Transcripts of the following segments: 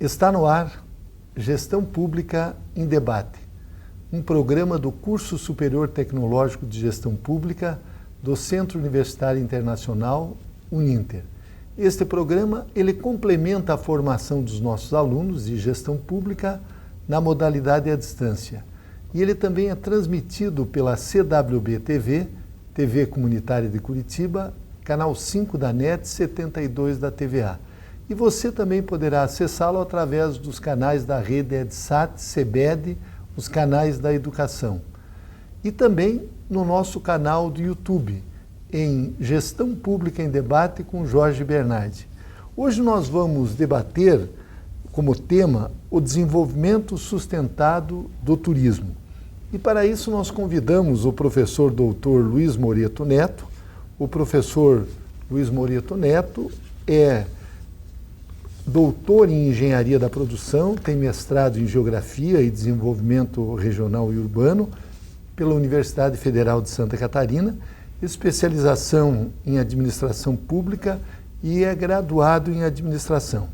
Está no ar Gestão Pública em Debate, um programa do Curso Superior Tecnológico de Gestão Pública do Centro Universitário Internacional, Uninter. Este programa ele complementa a formação dos nossos alunos de gestão pública na modalidade à distância. E ele também é transmitido pela CWB TV, TV Comunitária de Curitiba, canal 5 da NET, 72 da TVA. E você também poderá acessá-lo através dos canais da rede EDSAT, CEBED, os canais da educação. E também no nosso canal do YouTube, em Gestão Pública em Debate com Jorge Bernardi. Hoje nós vamos debater como tema o desenvolvimento sustentado do turismo. E para isso nós convidamos o professor doutor Luiz Moreto Neto. O professor Luiz Moreto Neto é doutor em Engenharia da Produção, tem mestrado em Geografia e Desenvolvimento Regional e Urbano pela Universidade Federal de Santa Catarina, especialização em Administração Pública e é graduado em Administração.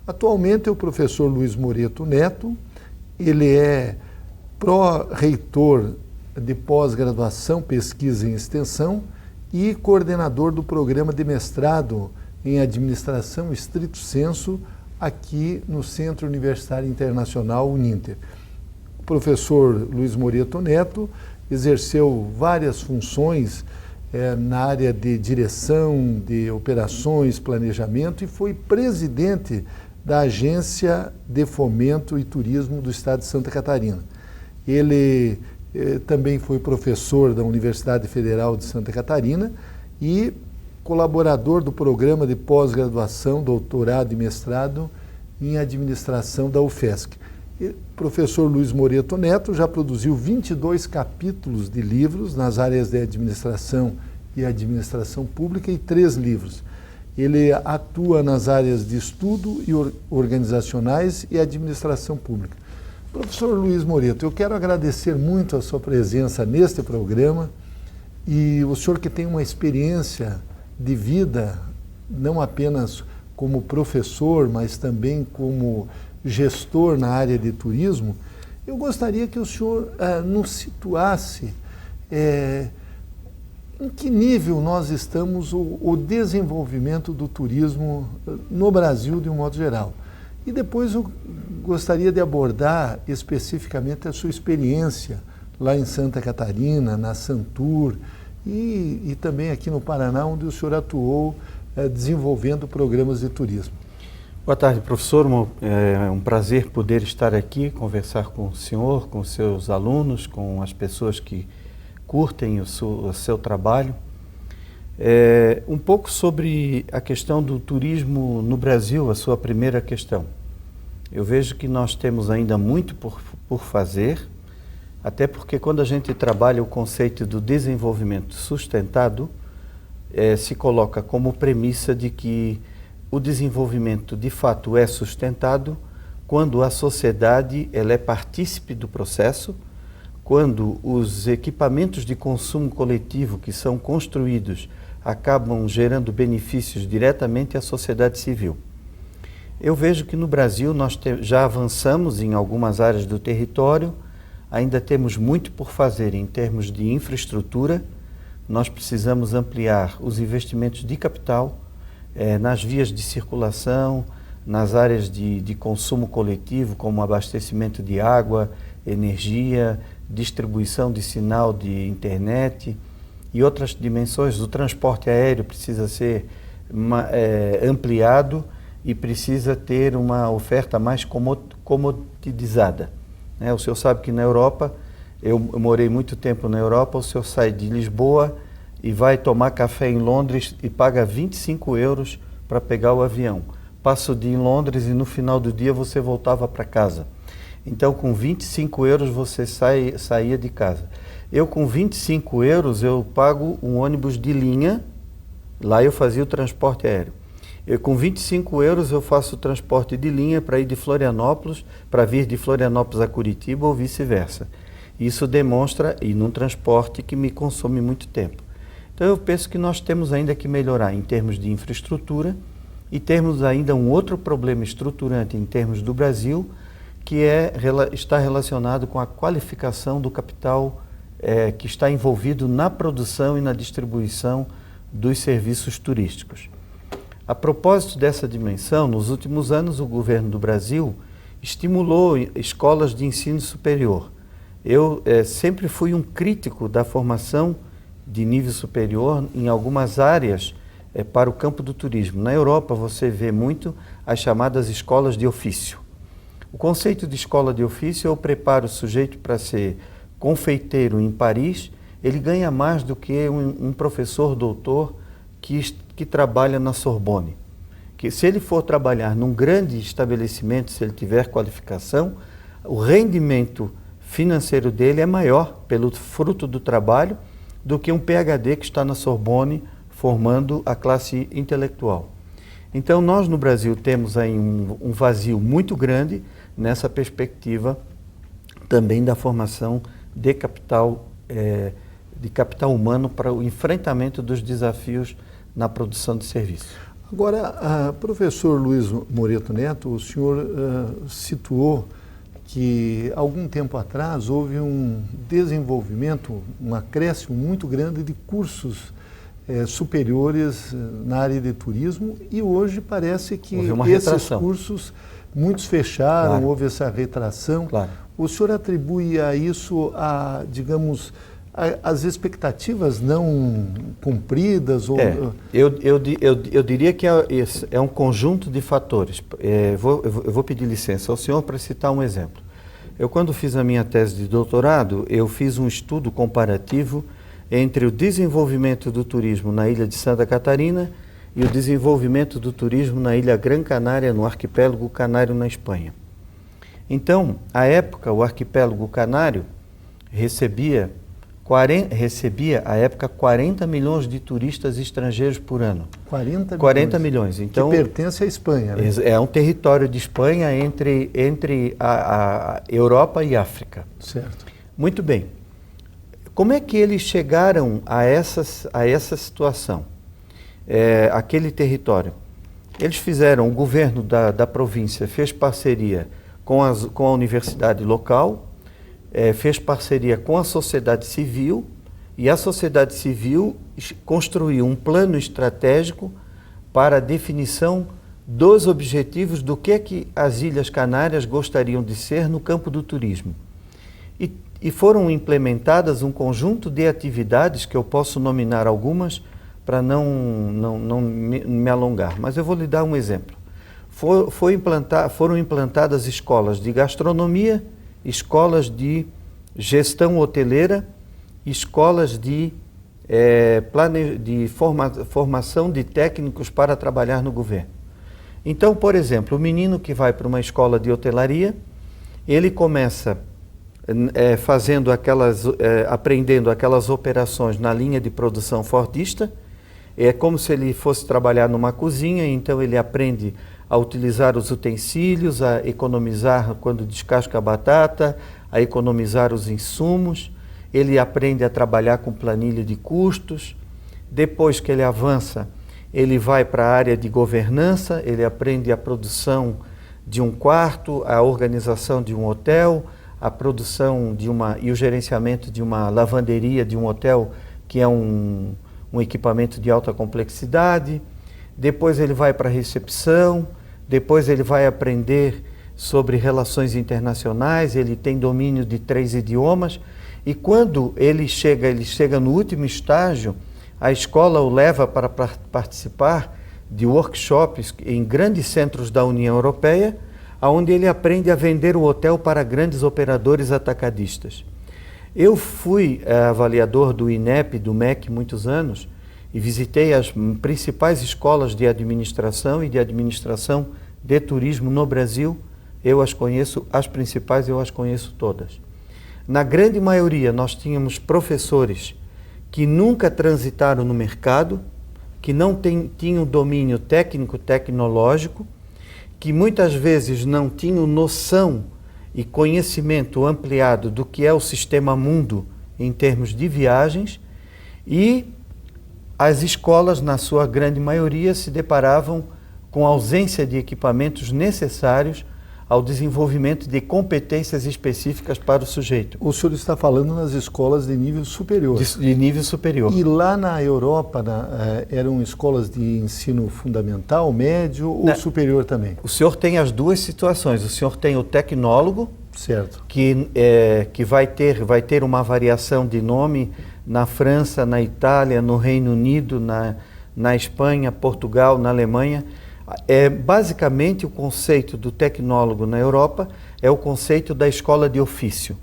Atualmente o professor Luiz Moreto Neto, ele é pró-reitor de pós-graduação, pesquisa e extensão e coordenador do programa de mestrado em Administração estrito sensu aqui no Centro Universitário Internacional Uninter. O professor Luiz Moreto Neto exerceu várias funções na área de direção, de operações, planejamento e foi presidente da Agência de Fomento e Turismo do Estado de Santa Catarina. Ele também foi professor da Universidade Federal de Santa Catarina e colaborador do programa de pós-graduação, doutorado e mestrado em administração da UFESC. O professor Luiz Moreto Neto já produziu 22 capítulos de livros nas áreas de administração e administração pública e 3 livros. Ele atua nas áreas de estudo e organizacionais e administração pública. Professor Luiz Moreto, eu quero agradecer muito a sua presença neste programa e o senhor que tem uma experiência de vida, não apenas como professor, mas também como gestor na área de turismo, eu gostaria que o senhor nos situasse em que nível nós estamos o desenvolvimento do turismo no Brasil de um modo geral. E depois eu gostaria de abordar especificamente a sua experiência lá em Santa Catarina, na Santur, e também aqui no Paraná, onde o senhor atuou desenvolvendo programas de turismo. Boa tarde, professor. É um prazer poder estar aqui, conversar com o senhor, com os seus alunos, com as pessoas que curtem o seu trabalho. Um pouco sobre a questão do turismo no Brasil, a sua primeira questão. Eu vejo que nós temos ainda muito por fazer, até porque quando a gente trabalha o conceito do desenvolvimento sustentado, se coloca como premissa de que o desenvolvimento de fato é sustentado quando a sociedade ela é partícipe do processo, quando os equipamentos de consumo coletivo que são construídos acabam gerando benefícios diretamente à sociedade civil. Eu vejo que no Brasil nós já avançamos em algumas áreas do território, ainda temos muito por fazer em termos de infraestrutura. Nós precisamos ampliar os investimentos de capital nas vias de circulação, nas áreas de consumo coletivo, como abastecimento de água, energia, distribuição de sinal de internet e outras dimensões. O transporte aéreo precisa ser ampliado e precisa ter uma oferta mais comoditizada. O senhor sabe que na Europa, eu morei muito tempo na Europa, o senhor sai de Lisboa e vai tomar café em Londres e paga 25 euros para pegar o avião. Passa o dia em Londres e no final do dia você voltava para casa. Então com 25 euros você saía de casa. Eu com 25 euros eu pago um ônibus de linha, lá eu fazia o transporte aéreo. Com 25 euros eu faço o transporte de linha para ir de Florianópolis, para vir de Florianópolis a Curitiba ou vice-versa. Isso demonstra, e num transporte que me consome muito tempo. Então eu penso que nós temos ainda que melhorar em termos de infraestrutura e temos ainda um outro problema estruturante em termos do Brasil, que está relacionado com a qualificação do capital que está envolvido na produção e na distribuição dos serviços turísticos. A propósito dessa dimensão, nos últimos anos o governo do Brasil estimulou escolas de ensino superior. Eu sempre fui um crítico da formação de nível superior em algumas áreas para o campo do turismo. Na Europa você vê muito as chamadas escolas de ofício. O conceito de escola de ofício é o preparo o sujeito para ser confeiteiro em Paris, ele ganha mais do que um professor doutor que trabalha na Sorbonne. Que se ele for trabalhar num grande estabelecimento, se ele tiver qualificação, o rendimento financeiro dele é maior pelo fruto do trabalho do que um PhD que está na Sorbonne formando a classe intelectual. Então nós no Brasil temos aí um vazio muito grande nessa perspectiva também da formação de capital humano para o enfrentamento dos desafios na produção de serviços. Agora, professor Luiz Moreto Neto, o senhor situou que algum tempo atrás houve um desenvolvimento, um acréscimo muito grande de cursos superiores na área de turismo e hoje parece que esses cursos, muitos fecharam, claro. Houve essa retração. Claro. O senhor atribui a isso, digamos, as expectativas não cumpridas? Ou... Eu diria que é um conjunto de fatores. Eu vou pedir licença ao senhor para citar um exemplo. Eu, quando fiz a minha tese de doutorado, eu fiz um estudo comparativo entre o desenvolvimento do turismo na ilha de Santa Catarina e o desenvolvimento do turismo na ilha Gran Canária, no arquipélago canário, na Espanha. Então, à época, o arquipélago canário recebia à época 40 milhões de turistas estrangeiros por ano. 40 milhões. Então, que pertence à Espanha, né? É um território de Espanha entre a Europa e a África. Certo. Muito bem. Como é que eles chegaram a essa situação? Aquele território. Eles fizeram, o governo da província fez parceria com a universidade local, fez parceria com a sociedade civil, e a sociedade civil construiu um plano estratégico para a definição dos objetivos do que é que as Ilhas Canárias gostariam de ser no campo do turismo. E foram implementadas um conjunto de atividades, que eu posso nominar algumas para não me alongar, mas eu vou lhe dar um exemplo. Foram implantadas escolas de gastronomia, escolas de gestão hoteleira, escolas de formação de técnicos para trabalhar no governo. Então, por exemplo, o menino que vai para uma escola de hotelaria, ele começa aprendendo aquelas operações na linha de produção fordista. É como se ele fosse trabalhar numa cozinha, então ele aprende a utilizar os utensílios, a economizar quando descasca a batata, a economizar os insumos, ele aprende a trabalhar com planilha de custos. Depois que ele avança, ele vai para a área de governança, ele aprende a produção de um quarto, a organização de um hotel, a produção e o gerenciamento de uma lavanderia de um hotel, que é um equipamento de alta complexidade. Depois ele vai para a recepção, depois ele vai aprender sobre relações internacionais, ele tem domínio de 3 idiomas, e quando ele chega no último estágio, a escola o leva para participar de workshops em grandes centros da União Europeia, onde ele aprende a vender o hotel para grandes operadores atacadistas. Eu fui avaliador do INEP, do MEC, muitos anos, e visitei as principais escolas de administração e de administração de turismo no Brasil. Eu as conheço, as principais eu as conheço todas. Na grande maioria, nós tínhamos professores que nunca transitaram no mercado, que não tinham domínio técnico, tecnológico, que muitas vezes não tinham noção e conhecimento ampliado do que é o sistema mundo em termos de viagens, e as escolas, na sua grande maioria, se deparavam com ausência de equipamentos necessários ao desenvolvimento de competências específicas para o sujeito. O senhor está falando nas escolas de nível superior. De nível superior. E lá na Europa eram escolas de ensino fundamental, médio ou superior também? O senhor tem as duas situações. O senhor tem o tecnólogo, certo, que vai ter uma variação de nome na França, na Itália, no Reino Unido, na Espanha, Portugal, na Alemanha. Basicamente, o conceito do tecnólogo na Europa é o conceito da escola de ofício.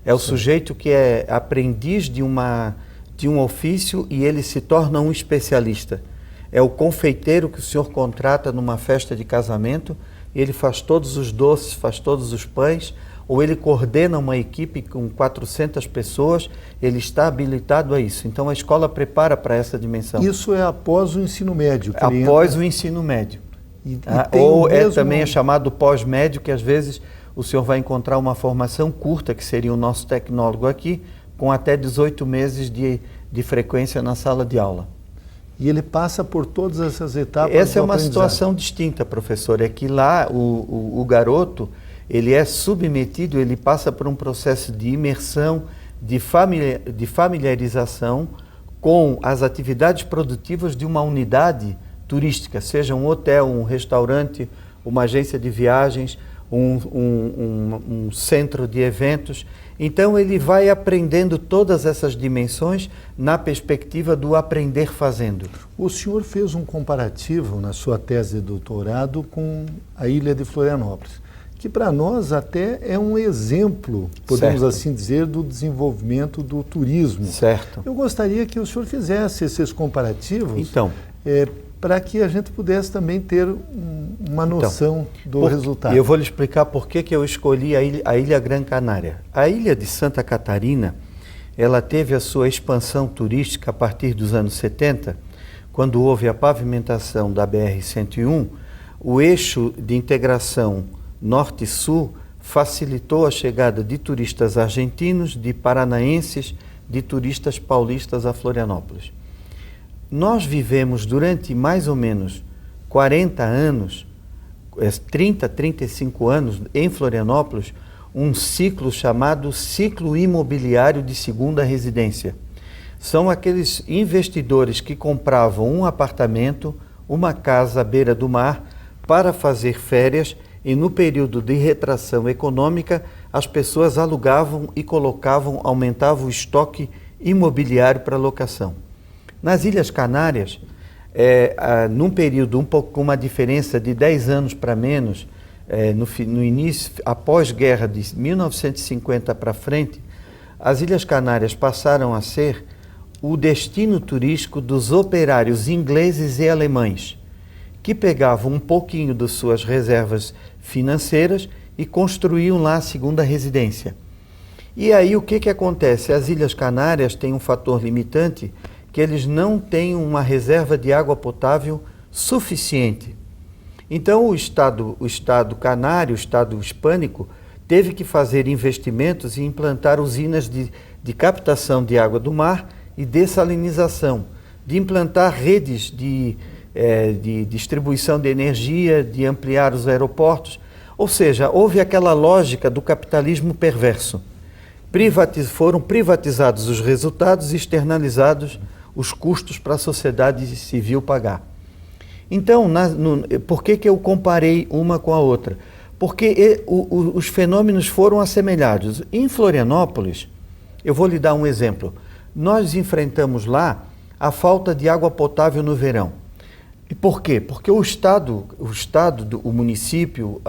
É o sujeito que é aprendiz de um ofício e ele se torna um especialista. É o confeiteiro que o senhor contrata numa festa de casamento, ele faz todos os doces, faz todos os pães, ou ele coordena uma equipe com 400 pessoas, ele está habilitado a isso. Então a escola prepara para essa dimensão. Isso é após o ensino médio? Após o ensino médio. Ou também é chamado pós-médio, que às vezes o senhor vai encontrar uma formação curta, que seria o nosso tecnólogo aqui, com até 18 meses de frequência na sala de aula. E ele passa por todas essas etapas? Essa é uma situação distinta, professor. É que lá o garoto, ele é submetido, ele passa por um processo de imersão, de familiarização com as atividades produtivas de uma unidade turística, seja um hotel, um restaurante, uma agência de viagens, um centro de eventos. Então ele vai aprendendo todas essas dimensões na perspectiva do aprender fazendo. O senhor fez um comparativo na sua tese de doutorado com a ilha de Florianópolis, que para nós até é um exemplo, podemos assim dizer, do desenvolvimento do turismo. Certo. Eu gostaria que o senhor fizesse esses comparativos. Então, para que a gente pudesse também ter uma noção do resultado. Eu vou lhe explicar por que eu escolhi a Ilha Gran Canária. A ilha de Santa Catarina, ela teve a sua expansão turística a partir dos anos 70, quando houve a pavimentação da BR-101, o eixo de integração norte-sul facilitou a chegada de turistas argentinos, de paranaenses, de turistas paulistas a Florianópolis. Nós vivemos durante mais ou menos 40 anos, 30, 35 anos em Florianópolis, um ciclo chamado ciclo imobiliário de segunda residência. São aqueles investidores que compravam um apartamento, uma casa à beira do mar para fazer férias e no período de retração econômica as pessoas alugavam e aumentavam o estoque imobiliário para locação. Nas Ilhas Canárias, num período um pouco com uma diferença de 10 anos para menos, no início, após guerra de 1950 para frente, as Ilhas Canárias passaram a ser o destino turístico dos operários ingleses e alemães, que pegavam um pouquinho das suas reservas financeiras e construíam lá a segunda residência. E aí o que acontece? As Ilhas Canárias têm um fator limitante, que eles não têm uma reserva de água potável suficiente. Então o Estado canário, o Estado hispânico, teve que fazer investimentos e implantar usinas de captação de água do mar e dessalinização, de implantar redes de distribuição de energia, de ampliar os aeroportos. Ou seja, houve aquela lógica do capitalismo perverso. Foram privatizados os resultados e externalizados os custos para a sociedade civil pagar. Então, por que eu comparei uma com a outra? Porque os fenômenos foram assemelhados. Em Florianópolis, eu vou lhe dar um exemplo. Nós enfrentamos lá a falta de água potável no verão. E por quê? Porque o município,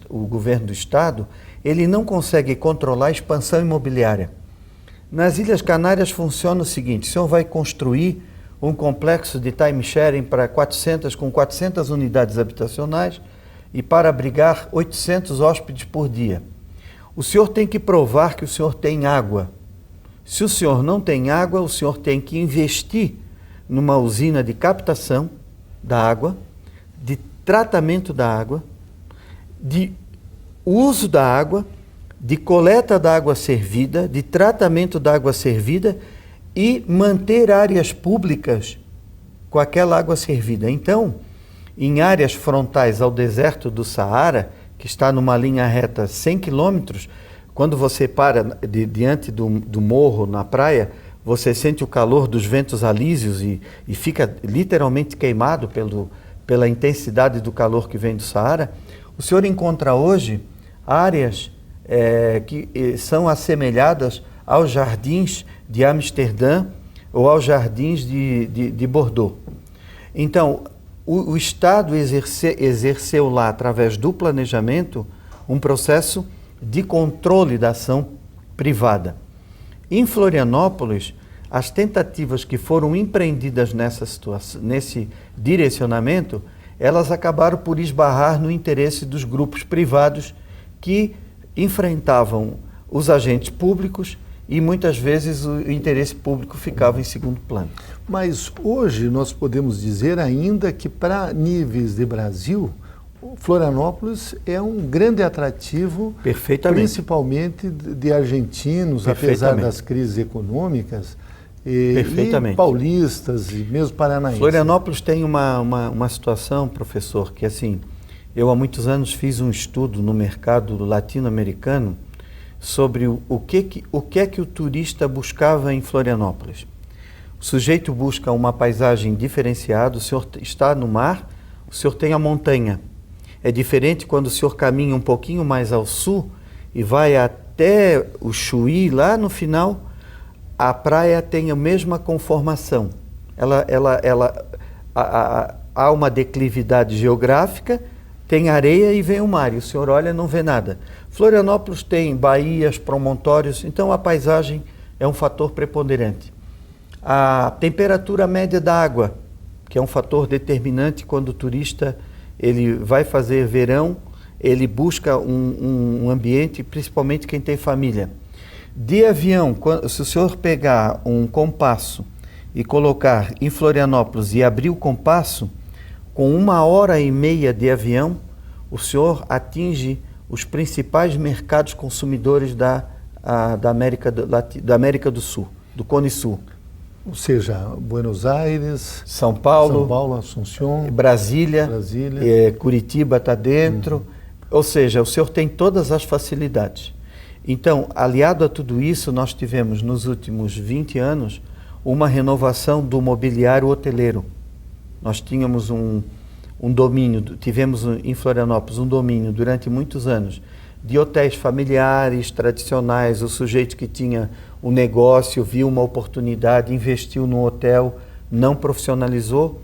o governo do Estado, ele não consegue controlar a expansão imobiliária. Nas Ilhas Canárias funciona o seguinte: o senhor vai construir um complexo de time-sharing com 400 unidades habitacionais e para abrigar 800 hóspedes por dia. O senhor tem que provar que o senhor tem água. Se o senhor não tem água, o senhor tem que investir numa usina de captação da água, de tratamento da água, de uso da água, de coleta da água servida, de tratamento da água servida e manter áreas públicas com aquela água servida. Então, em áreas frontais ao deserto do Saara, que está numa linha reta 100 quilômetros, quando você para diante do morro na praia, você sente o calor dos ventos alísios e fica literalmente queimado pela intensidade do calor que vem do Saara. O senhor encontra hoje áreas que são assemelhadas aos jardins de Amsterdã ou aos jardins de Bordeaux. Então, o Estado exerceu lá, através do planejamento, um processo de controle da ação privada. Em Florianópolis, as tentativas que foram empreendidas nesse direcionamento, elas acabaram por esbarrar no interesse dos grupos privados que enfrentavam os agentes públicos e muitas vezes o interesse público ficava em segundo plano. Mas hoje nós podemos dizer ainda que, para níveis de Brasil, Florianópolis é um grande atrativo, principalmente de argentinos, apesar das crises econômicas, e paulistas e mesmo paranaenses. Florianópolis tem uma situação, professor, que assim, eu há muitos anos fiz um estudo no mercado latino-americano sobre o que é que o turista buscava em Florianópolis. O sujeito busca uma paisagem diferenciada, o senhor está no mar, o senhor tem a montanha. É diferente quando o senhor caminha um pouquinho mais ao sul e vai até o Chuí, lá no final, a praia tem a mesma conformação. Há uma declividade geográfica, tem areia e vem o mar, e o senhor olha e não vê nada. Florianópolis tem baías, promontórios, então a paisagem é um fator preponderante. A temperatura média da água, que é um fator determinante quando o turista ele vai fazer verão, ele busca um ambiente, principalmente quem tem família. De avião, se o senhor pegar um compasso e colocar em Florianópolis e abrir o compasso, com 1h30 de avião, o senhor atinge os principais mercados consumidores da América do Sul, do Cone Sul. Ou seja, Buenos Aires, São Paulo, Assunção, Brasília. Curitiba está dentro. Ou seja, o senhor tem todas as facilidades. Então, aliado a tudo isso, nós tivemos nos últimos 20 anos uma renovação do mobiliário hoteleiro. Nós tínhamos um domínio, tivemos em Florianópolis um domínio durante muitos anos de hotéis familiares, tradicionais. O sujeito que tinha um negócio, viu uma oportunidade, investiu no hotel, não profissionalizou.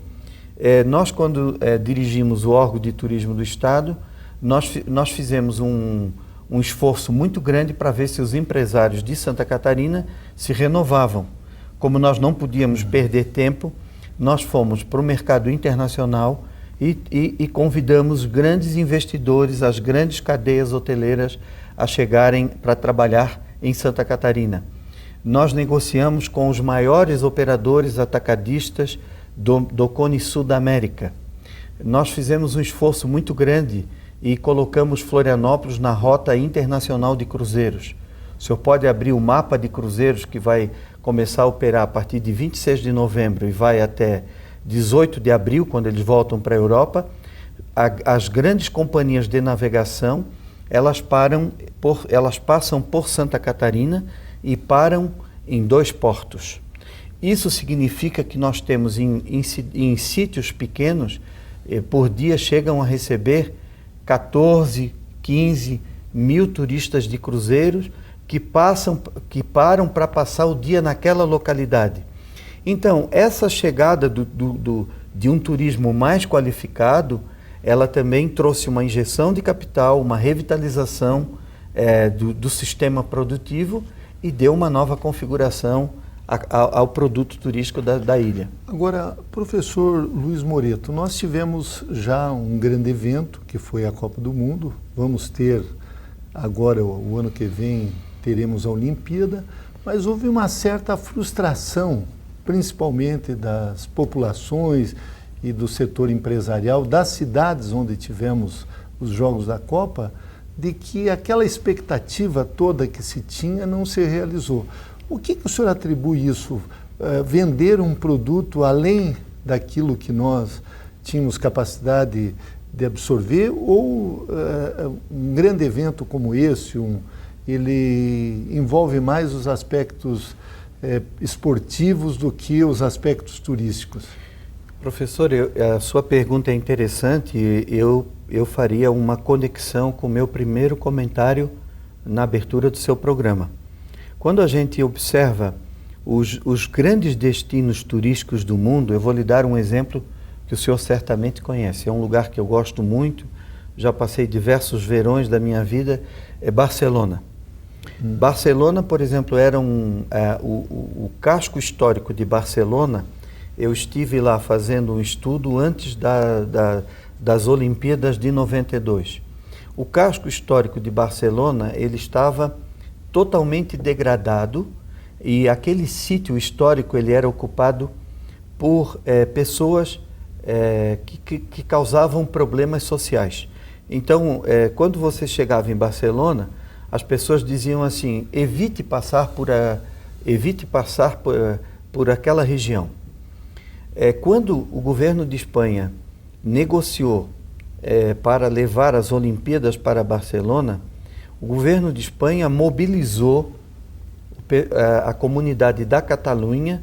Nós, quando dirigimos o órgão de turismo do Estado, nós fizemos um esforço muito grande para ver se os empresários de Santa Catarina se renovavam. Como nós não podíamos perder tempo, nós fomos para o mercado internacional e convidamos grandes investidores, as grandes cadeias hoteleiras a chegarem para trabalhar em Santa Catarina. Nós negociamos com os maiores operadores atacadistas do Cone Sul da América. Nós fizemos um esforço muito grande e colocamos Florianópolis na rota internacional de cruzeiros. O senhor pode abrir o mapa de cruzeiros que vai começar a operar a partir de 26 de novembro e vai até 18 de abril, quando eles voltam para a Europa. As grandes companhias de navegação, elas passam por Santa Catarina e param em 2 portos. Isso significa que nós temos em sítios pequenos, por dia chegam a receber 14, 15 mil turistas de cruzeiros que param para passar o dia naquela localidade. Então, essa chegada de um turismo mais qualificado, ela também trouxe uma injeção de capital, uma revitalização do sistema produtivo e deu uma nova configuração ao produto turístico da ilha. Agora, professor Luiz Moreto, nós tivemos já um grande evento, que foi a Copa do Mundo. Vamos ter agora, o ano que vem, teremos a Olimpíada, mas houve uma certa frustração, principalmente das populações e do setor empresarial, das cidades onde tivemos os Jogos da Copa, de que aquela expectativa toda que se tinha não se realizou. O que o senhor atribui isso? Vender um produto além daquilo que nós tínhamos capacidade de absorver, ou um grande evento como esse, ele envolve mais os aspectos esportivos do que os aspectos turísticos? Professor, a sua pergunta é interessante. Eu faria uma conexão com o meu primeiro comentário na abertura do seu programa. Quando a gente observa os grandes destinos turísticos do mundo, eu vou lhe dar um exemplo que o senhor certamente conhece. É um lugar que eu gosto muito, já passei diversos verões da minha vida, é Barcelona. Barcelona, por exemplo, era o casco histórico de Barcelona. Eu estive lá fazendo um estudo antes das Olimpíadas de 92. O casco histórico de Barcelona, ele estava totalmente degradado, e aquele sítio histórico ele era ocupado por pessoas que causavam problemas sociais. Então, quando você chegava em Barcelona, as pessoas diziam assim: evite passar por aquela região. Quando o governo de Espanha negociou para levar as Olimpíadas para Barcelona, o governo de Espanha mobilizou a comunidade da Catalunha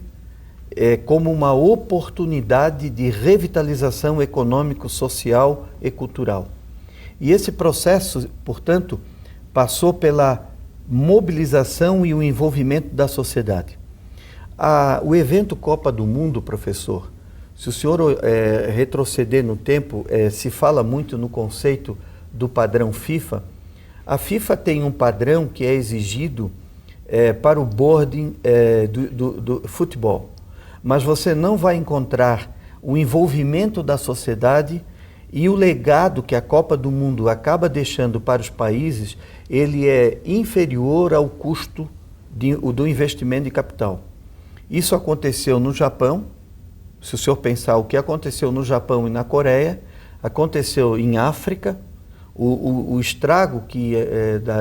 como uma oportunidade de revitalização econômico, social e cultural. E esse processo, portanto, passou pela mobilização e o envolvimento da sociedade. O evento Copa do Mundo, professor, se o senhor retroceder no tempo, se fala muito no conceito do padrão FIFA. A FIFA tem um padrão que é exigido para o boarding do futebol, mas você não vai encontrar o envolvimento da sociedade e o legado que a Copa do Mundo acaba deixando para os países, ele é inferior ao custo do investimento de capital. Isso aconteceu no Japão. Se o senhor pensar o que aconteceu no Japão e na Coreia, aconteceu em África. O estrago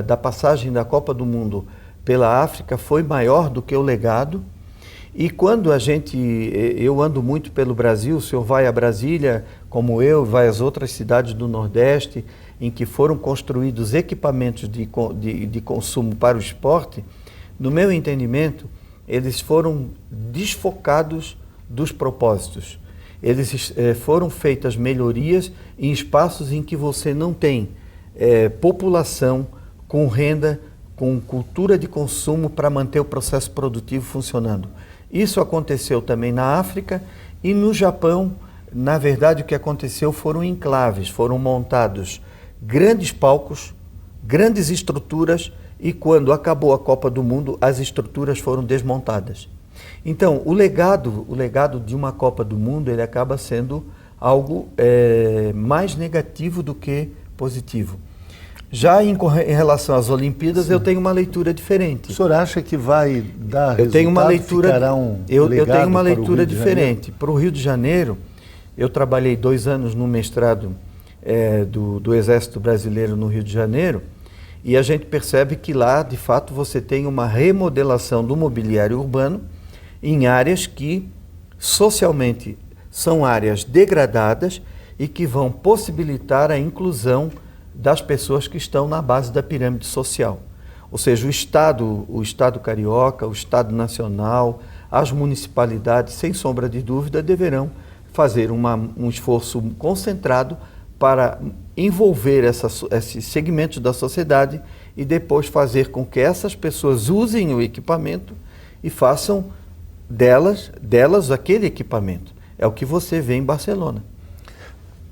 da passagem da Copa do Mundo pela África foi maior do que o legado. E quando eu ando muito pelo Brasil, o senhor vai a Brasília, como eu, vai às outras cidades do Nordeste, em que foram construídos equipamentos de consumo para o esporte, no meu entendimento, eles foram desfocados dos propósitos. Foram feitas melhorias em espaços em que você não tem população com renda, com cultura de consumo para manter o processo produtivo funcionando. Isso aconteceu também na África e no Japão. Na verdade, o que aconteceu foram enclaves, foram montados grandes palcos, grandes estruturas, e quando acabou a Copa do Mundo, as estruturas foram desmontadas. Então, o legado de uma Copa do Mundo, ele acaba sendo algo mais negativo do que positivo. Já em relação às Olimpíadas, eu tenho uma leitura diferente. O senhor acha que vai dar resultado? Eu tenho uma leitura, eu tenho uma leitura diferente. Janeiro? Para o Rio de Janeiro, eu trabalhei 2 anos no mestrado do Exército Brasileiro no Rio de Janeiro, e a gente percebe que lá, de fato, você tem uma remodelação do mobiliário urbano em áreas que, socialmente, são áreas degradadas e que vão possibilitar a inclusão das pessoas que estão na base da pirâmide social. Ou seja, o Estado carioca, o Estado nacional, as municipalidades, sem sombra de dúvida, deverão fazer um esforço concentrado para envolver esses segmentos da sociedade e depois fazer com que essas pessoas usem o equipamento e façam delas aquele equipamento. É o que você vê em Barcelona.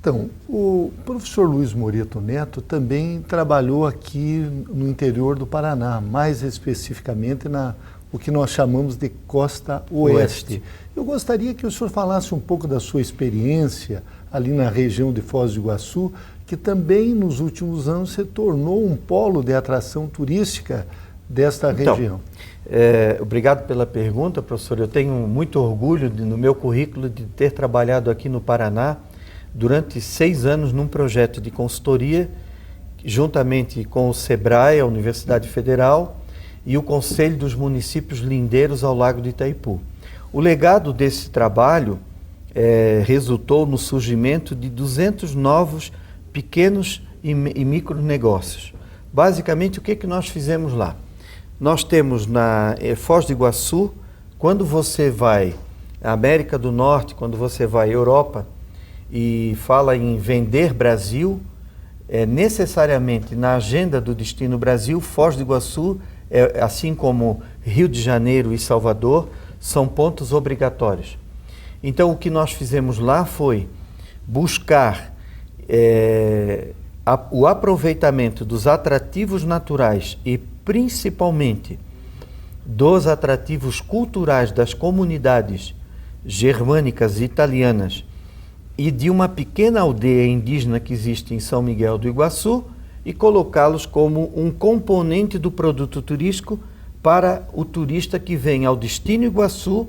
Então, o professor Luiz Moreto Neto também trabalhou aqui no interior do Paraná, mais especificamente o que nós chamamos de Costa Oeste. Eu gostaria que o senhor falasse um pouco da sua experiência ali na região de Foz do Iguaçu, que também nos últimos anos se tornou um polo de atração turística desta região. Obrigado pela pergunta, professor. Eu tenho muito orgulho no meu currículo de ter trabalhado aqui no Paraná durante 6 anos num projeto de consultoria, juntamente com o SEBRAE, a Universidade Federal, e o Conselho dos Municípios Lindeiros ao Lago de Itaipu. O legado desse trabalho resultou no surgimento de 200 novos pequenos e micronegócios. Basicamente, o que nós fizemos lá? Nós temos na Foz do Iguaçu, quando você vai à América do Norte, quando você vai à Europa e fala em vender Brasil, necessariamente na agenda do Destino Brasil, Foz do Iguaçu, assim como Rio de Janeiro e Salvador, são pontos obrigatórios. Então, o que nós fizemos lá foi buscar o aproveitamento dos atrativos naturais e principalmente dos atrativos culturais das comunidades germânicas e italianas e de uma pequena aldeia indígena que existe em São Miguel do Iguaçu e colocá-los como um componente do produto turístico para o turista que vem ao Destino Iguaçu,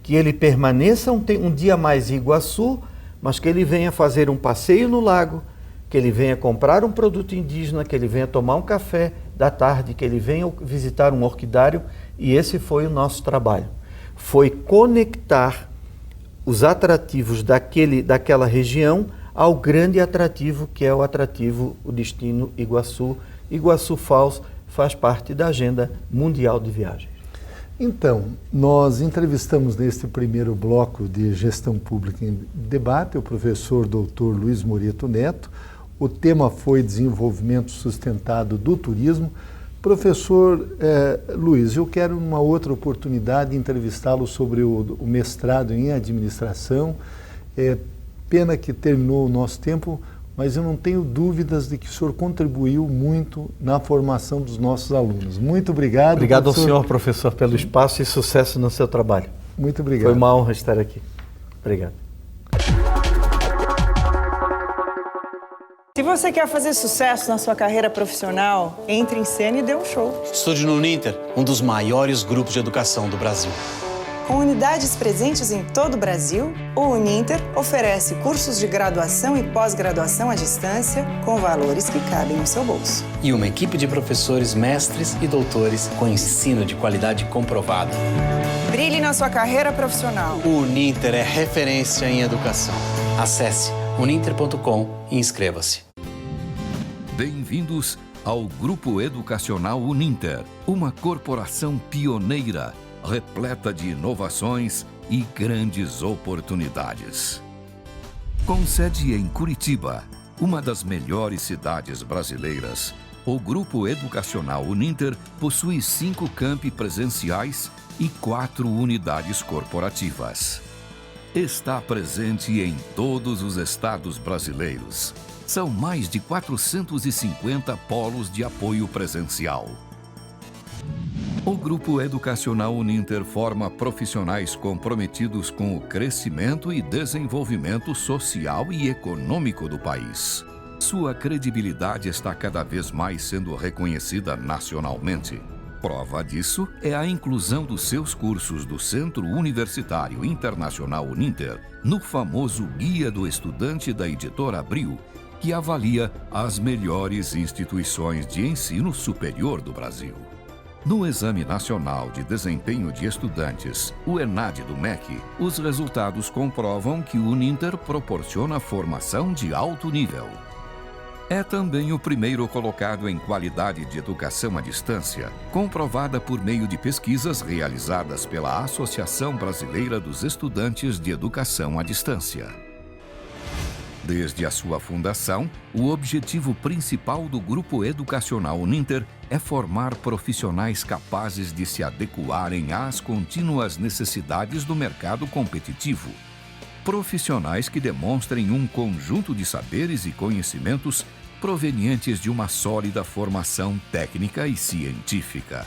que ele permaneça um dia mais em Iguaçu, mas que ele venha fazer um passeio no lago, que ele venha comprar um produto indígena, que ele venha tomar um café da tarde, que ele venha visitar um orquidário, e esse foi o nosso trabalho. Foi conectar os atrativos daquela região ao grande atrativo, que é o Destino Iguaçu. Iguaçu Falls faz parte da agenda mundial de viagens. Então, nós entrevistamos neste primeiro bloco de Gestão Pública em Debate o professor Dr. Luiz Moreto Neto. O tema foi Desenvolvimento Sustentado do Turismo. Professor Luiz, eu quero uma outra oportunidade entrevistá-lo sobre o mestrado em administração. Pena que terminou o nosso tempo, mas eu não tenho dúvidas de que o senhor contribuiu muito na formação dos nossos alunos. Muito obrigado. Obrigado professor. Ao senhor, professor, pelo espaço e sucesso no seu trabalho. Muito obrigado. Foi uma honra estar aqui. Obrigado. Se você quer fazer sucesso na sua carreira profissional, entre em cena e dê um show. Estude no Uninter, um dos maiores grupos de educação do Brasil. Com unidades presentes em todo o Brasil, o Uninter oferece cursos de graduação e pós-graduação à distância com valores que cabem no seu bolso. E uma equipe de professores, mestres e doutores com ensino de qualidade comprovada. Brilhe na sua carreira profissional. O Uninter é referência em educação. Acesse uninter.com e inscreva-se. Bem-vindos ao Grupo Educacional Uninter, uma corporação pioneira, repleta de inovações e grandes oportunidades. Com sede em Curitiba, uma das melhores cidades brasileiras, o Grupo Educacional Uninter possui 5 campi presenciais e 4 unidades corporativas. Está presente em todos os estados brasileiros. São mais de 450 polos de apoio presencial. O Grupo Educacional Uninter forma profissionais comprometidos com o crescimento e desenvolvimento social e econômico do país. Sua credibilidade está cada vez mais sendo reconhecida nacionalmente. Prova disso é a inclusão dos seus cursos do Centro Universitário Internacional Uninter no famoso Guia do Estudante da Editora Abril, que avalia as melhores instituições de ensino superior do Brasil. No Exame Nacional de Desempenho de Estudantes, o ENAD do MEC, os resultados comprovam que o Uninter proporciona formação de alto nível. É também o primeiro colocado em qualidade de educação à distância, comprovada por meio de pesquisas realizadas pela Associação Brasileira dos Estudantes de Educação à Distância. Desde a sua fundação, o objetivo principal do Grupo Educacional Uninter é formar profissionais capazes de se adequarem às contínuas necessidades do mercado competitivo. Profissionais que demonstrem um conjunto de saberes e conhecimentos provenientes de uma sólida formação técnica e científica.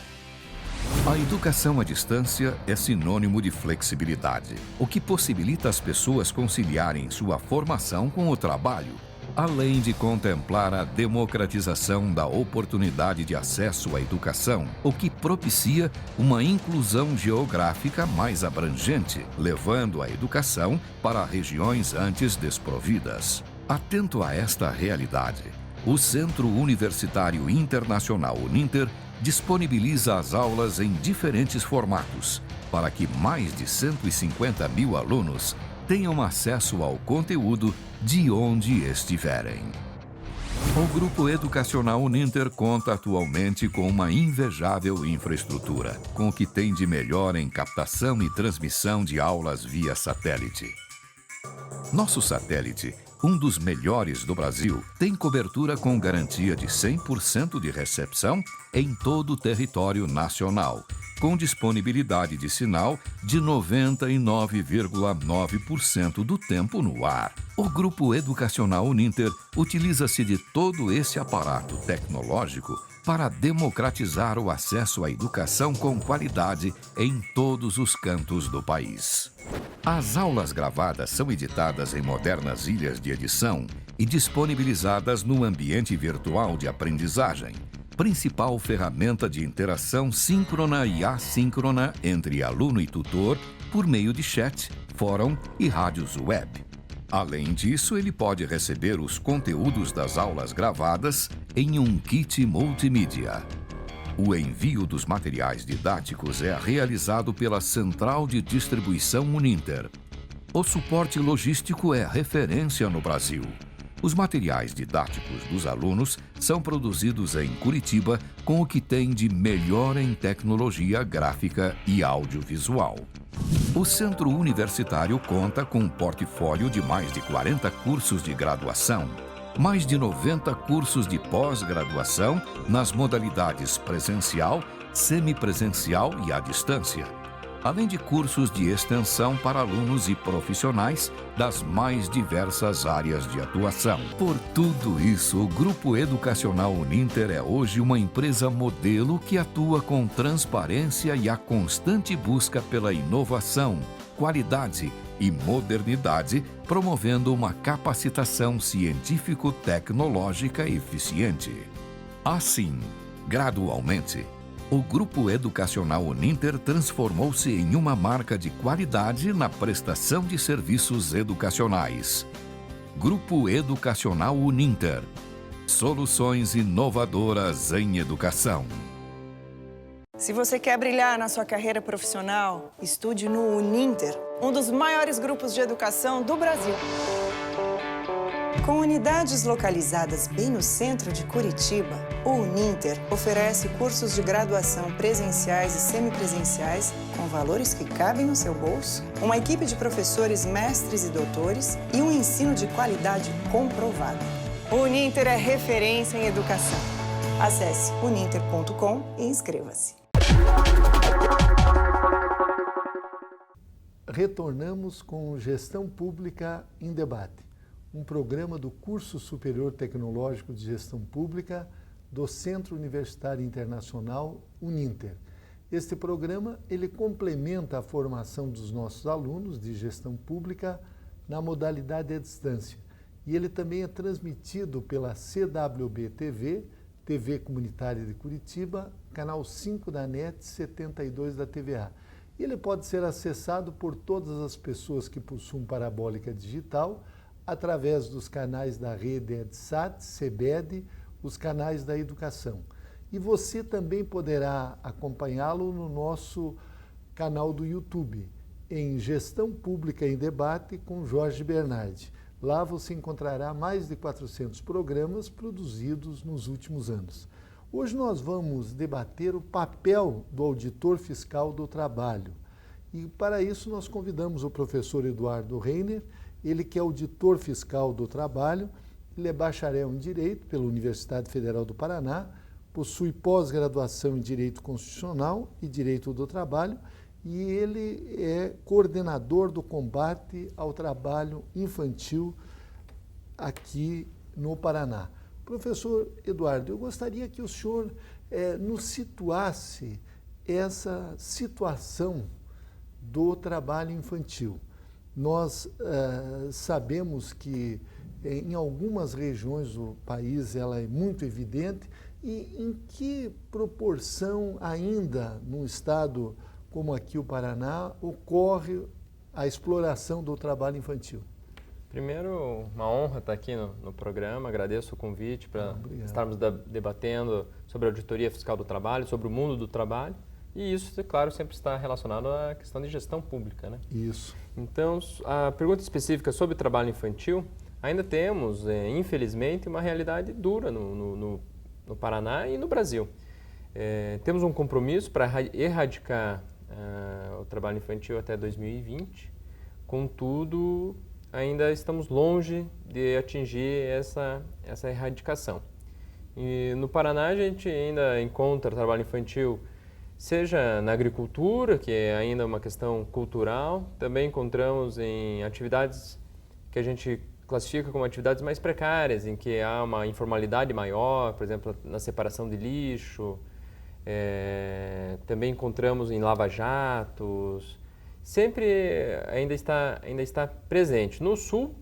A educação à distância é sinônimo de flexibilidade, o que possibilita as pessoas conciliarem sua formação com o trabalho, além de contemplar a democratização da oportunidade de acesso à educação, o que propicia uma inclusão geográfica mais abrangente, levando a educação para regiões antes desprovidas. Atento a esta realidade, o Centro Universitário Internacional Uninter disponibiliza as aulas em diferentes formatos, para que mais de 150 mil alunos tenham acesso ao conteúdo de onde estiverem. O Grupo Educacional Uninter conta atualmente com uma invejável infraestrutura, com o que tem de melhor em captação e transmissão de aulas via satélite. Nosso satélite, um dos melhores do Brasil, tem cobertura com garantia de 100% de recepção em todo o território nacional, com disponibilidade de sinal de 99,9% do tempo no ar. O Grupo Educacional Uninter utiliza-se de todo esse aparato tecnológico para democratizar o acesso à educação com qualidade em todos os cantos do país. As aulas gravadas são editadas em modernas ilhas de edição e disponibilizadas no ambiente virtual de aprendizagem, principal ferramenta de interação síncrona e assíncrona entre aluno e tutor por meio de chat, fórum e rádios web. Além disso, ele pode receber os conteúdos das aulas gravadas em um kit multimídia. O envio dos materiais didáticos é realizado pela Central de Distribuição Uninter. O suporte logístico é referência no Brasil. Os materiais didáticos dos alunos são produzidos em Curitiba com o que tem de melhor em tecnologia gráfica e audiovisual. O Centro Universitário conta com um portfólio de mais de 40 cursos de graduação, mais de 90 cursos de pós-graduação nas modalidades presencial, semipresencial e à distância, além de cursos de extensão para alunos e profissionais das mais diversas áreas de atuação. Por tudo isso, o Grupo Educacional Uninter é hoje uma empresa modelo que atua com transparência e a constante busca pela inovação, qualidade e modernidade, promovendo uma capacitação científico-tecnológica eficiente. Assim, gradualmente, o Grupo Educacional Uninter transformou-se em uma marca de qualidade na prestação de serviços educacionais. Grupo Educacional Uninter. Soluções inovadoras em educação. Se você quer brilhar na sua carreira profissional, estude no Uninter, um dos maiores grupos de educação do Brasil. Com unidades localizadas bem no centro de Curitiba, o Uninter oferece cursos de graduação presenciais e semipresenciais com valores que cabem no seu bolso, uma equipe de professores mestres e doutores e um ensino de qualidade comprovado. O Uninter é referência em educação. Acesse uninter.com e inscreva-se. Retornamos com Gestão Pública em Debate, um programa do Curso Superior Tecnológico de Gestão Pública do Centro Universitário Internacional Uninter. Este programa ele complementa a formação dos nossos alunos de gestão pública na modalidade à distância. E ele também é transmitido pela CWB-TV, TV Comunitária de Curitiba, canal 5 da NET, 72 da TVA. E ele pode ser acessado por todas as pessoas que possuem parabólica digital, através dos canais da rede EdSat, CBED, os canais da educação. E você também poderá acompanhá-lo no nosso canal do YouTube, em Gestão Pública em Debate com Jorge Bernardi. Lá você encontrará mais de 400 programas produzidos nos últimos anos. Hoje nós vamos debater o papel do auditor fiscal do trabalho. E para isso nós convidamos o professor Eduardo Reiner, ele que é auditor fiscal do trabalho, ele é bacharel em Direito pela Universidade Federal do Paraná, possui pós-graduação em Direito Constitucional e Direito do Trabalho e ele é coordenador do combate ao trabalho infantil aqui no Paraná. Professor Eduardo, eu gostaria que o senhor nos situasse essa situação do trabalho infantil. Nós sabemos que em algumas regiões do país ela é muito evidente e em que proporção ainda num estado como aqui o Paraná ocorre a exploração do trabalho infantil? Primeiro, uma honra estar aqui no programa, agradeço o convite para estarmos debatendo sobre a auditoria fiscal do trabalho, sobre o mundo do trabalho. E isso, é claro, sempre está relacionado à questão de gestão pública, né? Isso. Então, a pergunta específica sobre trabalho infantil, ainda temos, infelizmente, uma realidade dura no Paraná e no Brasil. Temos um compromisso para erradicar o trabalho infantil até 2020, contudo, ainda estamos longe de atingir essa erradicação. E no Paraná a gente ainda encontra trabalho infantil, seja na agricultura, que é ainda uma questão cultural, também encontramos em atividades que a gente classifica como atividades mais precárias, em que há uma informalidade maior, por exemplo, na separação de lixo, também encontramos em lava-jatos, sempre ainda está presente. No Sul,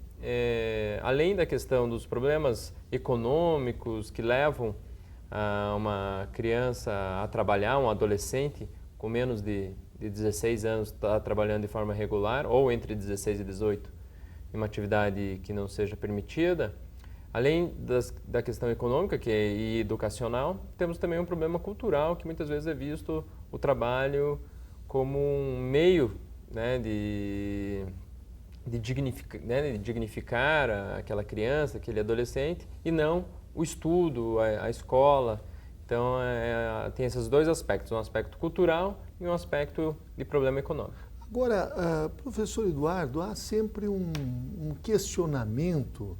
além da questão dos problemas econômicos que levam uma criança a trabalhar, um adolescente com menos de 16 anos está trabalhando de forma regular, ou entre 16 e 18, em uma atividade que não seja permitida, além da questão econômica e educacional, temos também um problema cultural, que muitas vezes é visto o trabalho como um meio, né, de dignificar aquela criança, aquele adolescente, e não o estudo, a escola. Então, tem esses dois aspectos, um aspecto cultural e um aspecto de problema econômico. Agora, professor Eduardo, há sempre um questionamento